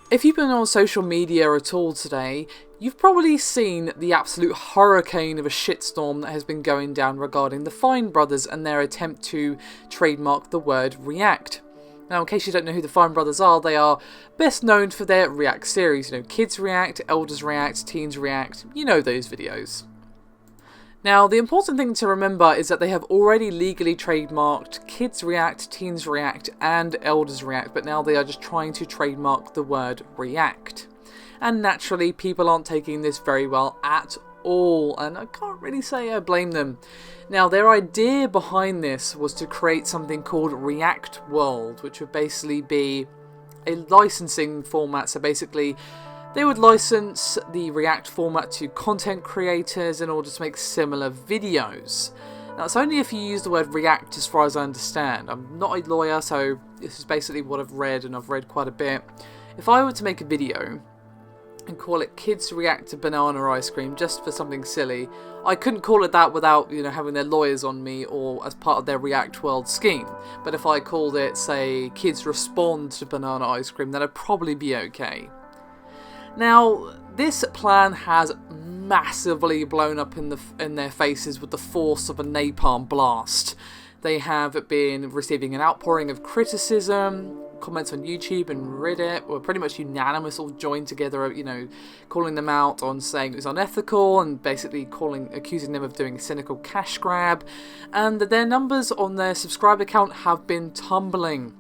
If you've been on social media at all today, you've probably seen the absolute hurricane of a shitstorm that has been going down regarding the Fine brothers and their attempt to trademark the word React. Now, in case you don't know who the Fine brothers are, they are best known for their React series. You know, Kids React, Elders React, Teens React, you know those videos. Now, the important thing to remember is that they have already legally trademarked Kids React, Teens React, and Elders React, but now they are just trying to trademark the word React. And naturally, people aren't taking this very well at all, and I can't really say I blame them. Now, their idea behind this was to create something called React World, which would basically be a licensing format. So basically, they would license the React format to content creators in order to make similar videos. Now, it's only if you use the word React, as far as I understand. I'm not a lawyer, so this is basically what I've read, and I've read quite a bit. If I were to make a video and call it Kids React to Banana Ice Cream, just for something silly, I couldn't call it that without, having their lawyers on me or as part of their React World scheme. But if I called it, say, Kids Respond to Banana Ice Cream, then I'd probably be okay. Now, this plan has massively blown up in their faces with the force of a napalm blast. They have been receiving an outpouring of criticism. Comments on YouTube and Reddit were pretty much unanimous, all joined together, calling them out on saying it was unethical and basically accusing them of doing a cynical cash grab. And their numbers on their subscriber count have been tumbling.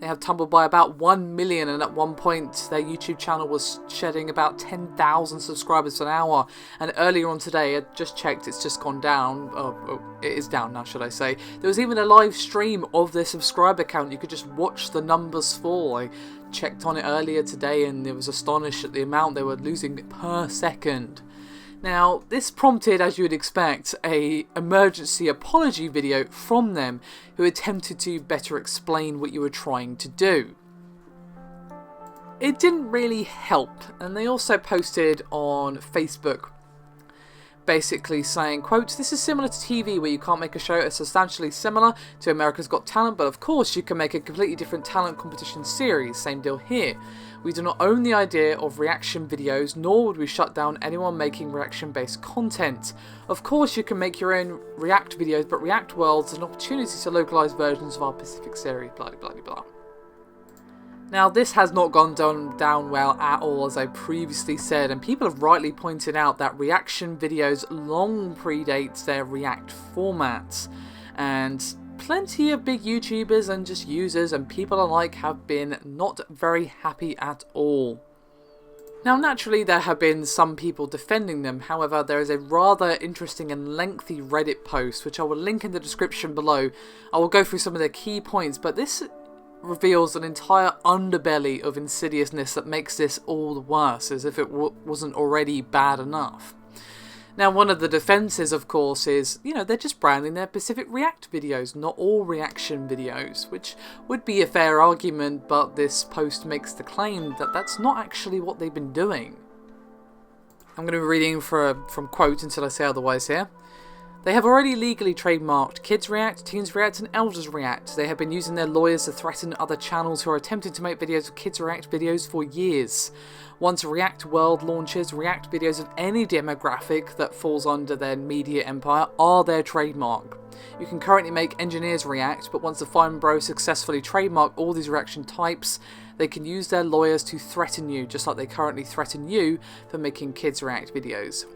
They have tumbled by about 1 million, and at one point their YouTube channel was shedding about 10,000 subscribers an hour. And earlier on today, I just checked, it's just gone down. It is down now, should I say. There was even a live stream of their subscriber count. You could just watch the numbers fall. I checked on it earlier today and I was astonished at the amount they were losing per second. Now, this prompted, as you would expect, an emergency apology video from them, who attempted to better explain what you were trying to do. It didn't really help, and they also posted on Facebook basically saying, quote, "This is similar to TV where you can't make a show that's substantially similar to America's Got Talent, but of course you can make a completely different talent competition series. Same deal here. We do not own the idea of reaction videos, nor would we shut down anyone making reaction-based content. Of course you can make your own React videos, but React Worlds is an opportunity to localize versions of our Pacific series, blah, blah, blah, blah." Now, this has not gone down well at all, as I previously said, and people have rightly pointed out that reaction videos long predate their React formats, and plenty of big YouTubers and just users and people alike have been not very happy at all. Now, naturally, there have been some people defending them. However, there is a rather interesting and lengthy Reddit post, which I will link in the description below. I will go through some of their key points, but this reveals an entire underbelly of insidiousness that makes this all the worse, as if it wasn't already bad enough. Now, one of the defences, of course, is, they're just branding their Pacific React videos, not all reaction videos, which would be a fair argument, but this post makes the claim that that's not actually what they've been doing. I'm going to be reading from quote until I say otherwise here. "They have already legally trademarked Kids React, Teens React, and Elders React. They have been using their lawyers to threaten other channels who are attempting to make videos of Kids React videos for years. Once React World launches, React videos of any demographic that falls under their media empire are their trademark. You can currently make engineers react, but once the Fine Bros successfully trademark all these reaction types, they can use their lawyers to threaten you, just like they currently threaten you for making Kids React videos.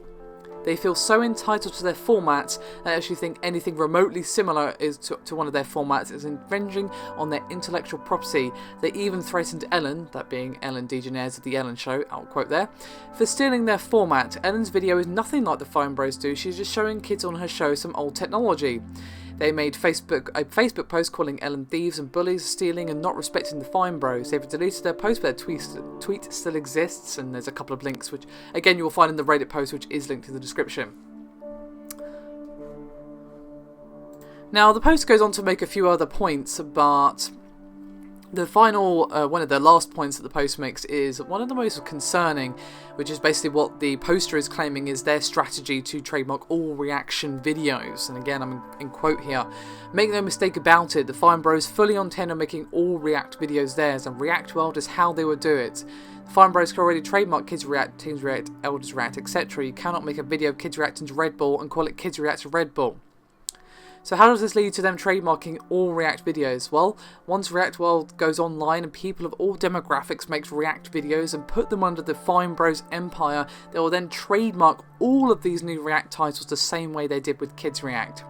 They feel so entitled to their formats that they actually think anything remotely similar to one of their formats is infringing on their intellectual property. They even threatened Ellen," that being Ellen DeGeneres of The Ellen Show, I'll quote there, "for stealing their format. Ellen's video is nothing like the Fine Bros do. She's just showing kids on her show some old technology. They made a Facebook post calling Ellen thieves and bullies, stealing and not respecting the Fine Bros. They've deleted their post, but their tweet still exists," and there's a couple of links, which again you will find in the Reddit post, which is linked in the description. Now, the post goes on to make a few other points, but The final, one of the last points that the post makes is one of the most concerning, which is basically what the poster is claiming is their strategy to trademark all reaction videos. And again, I'm in quote here. Make no mistake about it, the Fine Bros fully intend on making all React videos theirs, and React World is how they would do it. The Fine Bros can already trademark Kids React, Teens React, Elders React, etc. You cannot make a video of Kids Reacting to Red Bull and call it Kids React to Red Bull. So how does this lead to them trademarking all React videos? Well, once React World goes online and people of all demographics make React videos and put them under the Fine Bros empire, they will then trademark all of these new React titles the same way they did with Kids React.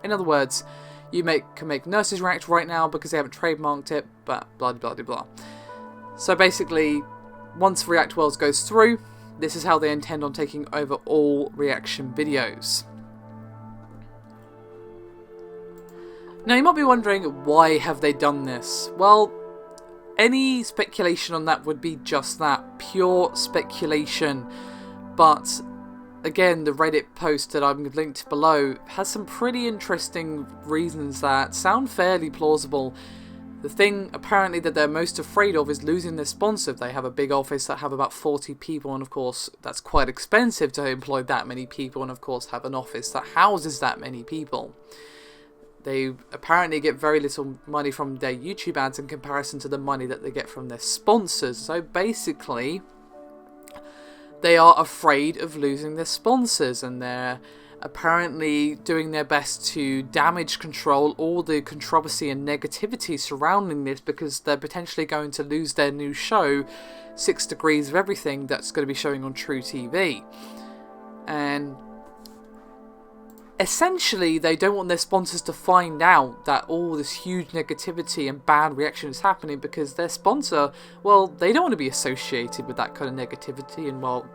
In other words, you can make Nurses React right now because they haven't trademarked it, but blah blah blah blah. So basically, once React World goes through, this is how they intend on taking over all reaction videos. Now you might be wondering, why have they done this? Well, any speculation on that would be just that, pure speculation. But again, the Reddit post that I've linked below has some pretty interesting reasons that sound fairly plausible. The thing apparently that they're most afraid of is losing their sponsor. They have a big office that have about 40 people, and of course that's quite expensive to employ that many people, and of course have an office that houses that many people. They apparently get very little money from their YouTube ads in comparison to the money that they get from their sponsors. So basically, they are afraid of losing their sponsors, and they're apparently doing their best to damage control all the controversy and negativity surrounding this, because they're potentially going to lose their new show, 6 Degrees of Everything, that's going to be showing on True TV. And essentially, they don't want their sponsors to find out that all this huge negativity and bad reaction is happening, because their sponsor, well, they don't want to be associated with that kind of negativity, and well,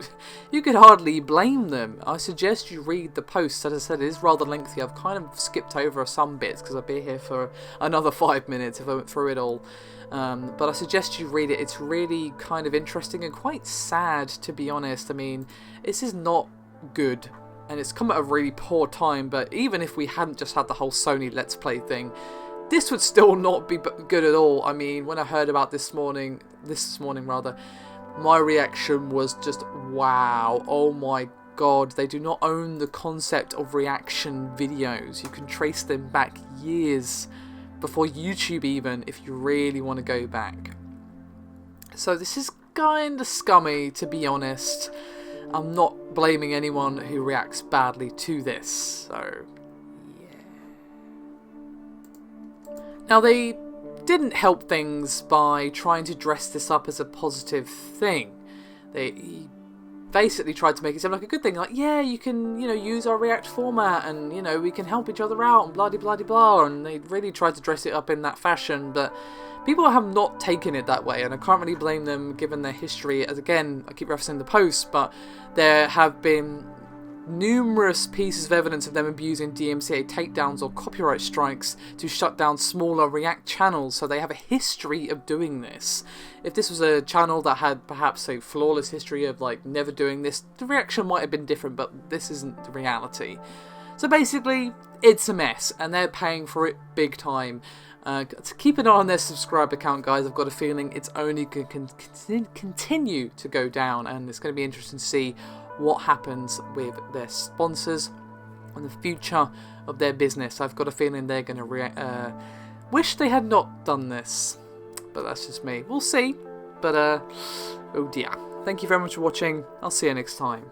you could hardly blame them. I suggest you read the post. As I said, it is rather lengthy. I've kind of skipped over some bits because I'll be here for another 5 minutes if I went through it all. But I suggest you read it. It's really kind of interesting and quite sad, to be honest. I mean, this is not good. And it's come at a really poor time, but even if we hadn't just had the whole Sony Let's Play thing, this would still not be good at all. I mean, when I heard about this morning rather, my reaction was just, wow, oh my god, they do not own the concept of reaction videos. You can trace them back years before YouTube even, if you really want to go back. So this is kind of scummy, to be honest. I'm not blaming anyone who reacts badly to this, so yeah. Now, they didn't help things by trying to dress this up as a positive thing. They basically tried to make it sound like a good thing, like, yeah, you can, use our React format, and, we can help each other out, and blah-de-blah-de-blah, and they really tried to dress it up in that fashion, but people have not taken it that way, and I can't really blame them given their history. As again, I keep referencing the post, but there have been numerous pieces of evidence of them abusing DMCA takedowns or copyright strikes to shut down smaller React channels, so they have a history of doing this. If this was a channel that had perhaps a flawless history of like never doing this, the reaction might have been different, but this isn't the reality. So basically, it's a mess, and they're paying for it big time. To keep an eye on their subscriber count, guys. I've got a feeling it's only going to continue to go down, and it's going to be interesting to see what happens with their sponsors and the future of their business. I've got a feeling they're going to wish they had not done this, but that's just me. We'll see, but oh dear. Thank you very much for watching. I'll see you next time.